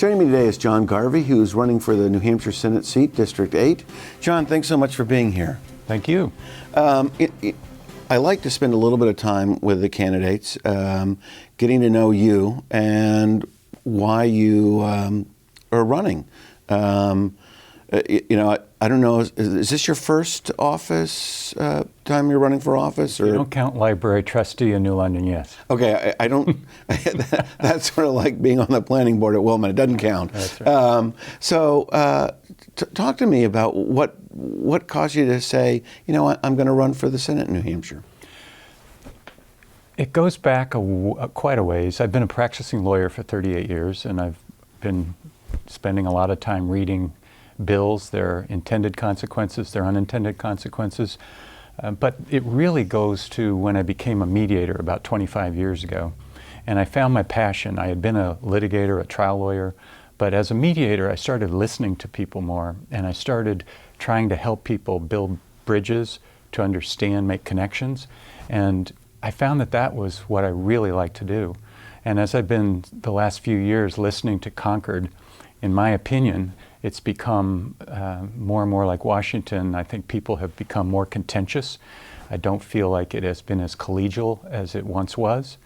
Joining me today is John Garvey, who's running for the New Hampshire Senate seat, District 8. John, thanks so much for being here. Thank you. I like to spend a little bit of time with the candidates, getting to know you and why you are running. I don't know, is this your first office time you're running for office? Or? You don't count library trustee in New London, yes. Okay, I don't, that's sort of like being on the planning board at Wilmot, it doesn't count. That's right. Talk to me about what caused you to say, you know what, I'm going to run for the Senate in New Hampshire. It goes back quite a ways. I've been a practicing lawyer for 38 years, and I've been spending a lot of time reading bills, their intended consequences, their unintended consequences. But it really goes to when I became a mediator about 25 years ago. And I found my passion. I had been a litigator, a trial lawyer, but as a mediator, I started listening to people more, and I started trying to help people build bridges to understand, make connections. And I found that that was what I really like to do. And as I've been the last few years listening to Concord, in my opinion, it's become more and more like Washington. I think people have become more contentious. I don't feel like it has been as collegial as it once was.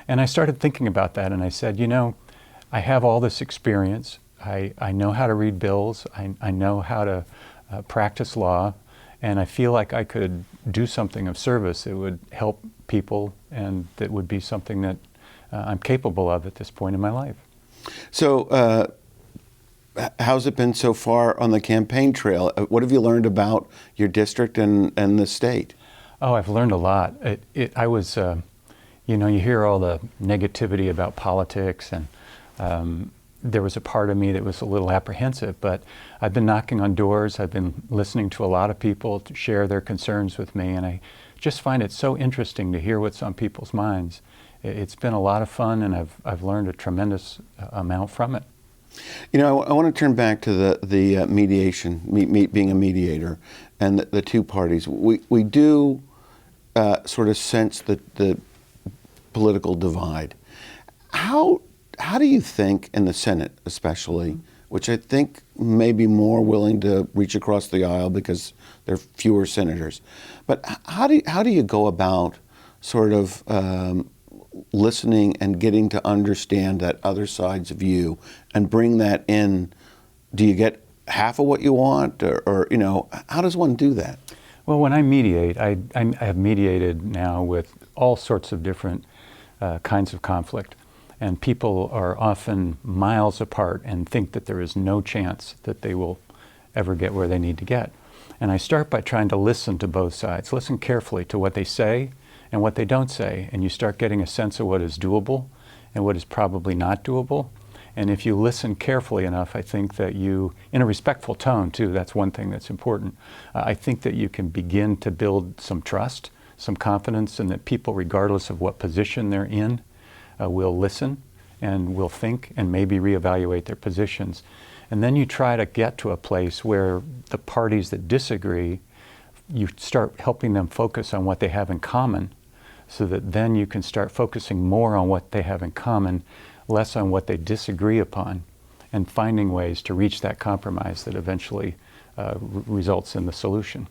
And I started thinking about that, and I said, you know, I have all this experience. I know how to read bills. I know how to practice law, and I feel like I could do something of service that would help people, and that would be something that I'm capable of at this point in my life. So, how's it been so far on the campaign trail? What have you learned about your district and the state? Oh, I've learned a lot. I was, you know, you hear all the negativity about politics, and there was a part of me that was a little apprehensive, but I've been knocking on doors. I've been listening to a lot of people to share their concerns with me, and I just find it so interesting to hear what's on people's minds. It's been a lot of fun, and I've learned a tremendous amount from it. You know, I want to turn back to the mediation, being a mediator, and the two parties. We do sort of sense the political divide. How do you think in the Senate, especially, which I think may be more willing to reach across the aisle because there are fewer senators, but how do you go about sort of listening and getting to understand that other side's view and bring that in? Do you get half of what you want, or you know, how does one do that? Well, when I mediate, I have mediated now with all sorts of different kinds of conflict, and people are often miles apart and think that there is no chance that they will ever get where they need to get. And I start by trying to listen to both sides, listen carefully to what they say and what they don't say, and you start getting a sense of what is doable and what is probably not doable. And if you listen carefully enough, I think that you, in a respectful tone too, that's one thing that's important, I think that you can begin to build some trust, some confidence, and that people, regardless of what position they're in, will listen and will think and maybe reevaluate their positions. And then you try to get to a place where the parties that disagree, you start helping them focus on what they have in common, so that then you can start focusing more on what they have in common, less on what they disagree upon, and finding ways to reach that compromise that eventually results in the solution.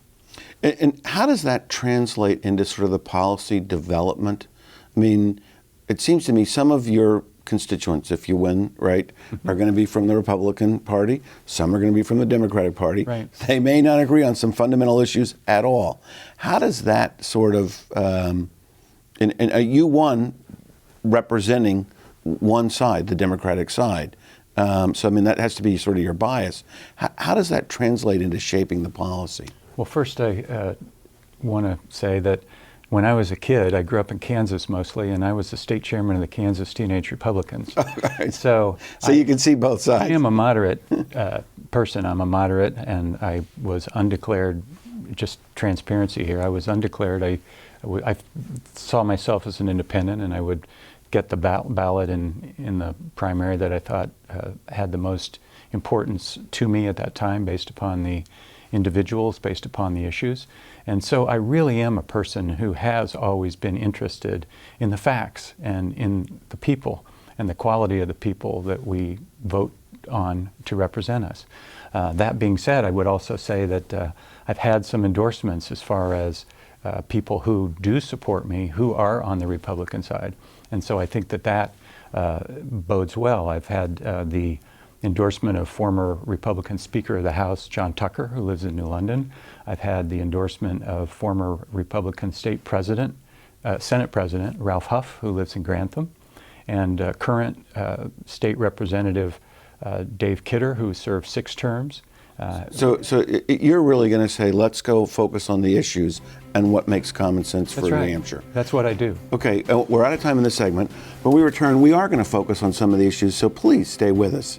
And how does that translate into sort of the policy development? I mean, it seems to me some of your constituents, if you win, right, are going to be from the Republican Party. Some are going to be from the Democratic Party. Right. They may not agree on some fundamental issues at all. How does that sort of, and you won representing one side, the Democratic side. So, I mean, that has to be sort of your bias. How does that translate into shaping the policy? Well, first I want to say that when I was a kid, I grew up in Kansas mostly, and I was the state chairman of the Kansas Teenage Republicans. Right. So you can see both sides. I am a moderate person. I'm a moderate, and I was undeclared, just transparency here, I was undeclared. I saw myself as an independent, and I would get the ballot in the primary that I thought had the most importance to me at that time, based upon the individuals, based upon the issues. And so I really am a person who has always been interested in the facts and in the people and the quality of the people that we vote on to represent us. That being said, I would also say that I've had some endorsements as far as people who do support me who are on the Republican side. And so I think that that bodes well. I've had the endorsement of former Republican Speaker of the House, John Tucker, who lives in New London. I've had the endorsement of former Republican Senate President Ralph Huff, who lives in Grantham, and current State Representative Dave Kidder, who served 6 terms. So you're really going to say, let's go focus on the issues and what makes common sense for That's right. New Hampshire. That's what I do. Okay, we're out of time in this segment. When we return, we are going to focus on some of the issues, so please stay with us.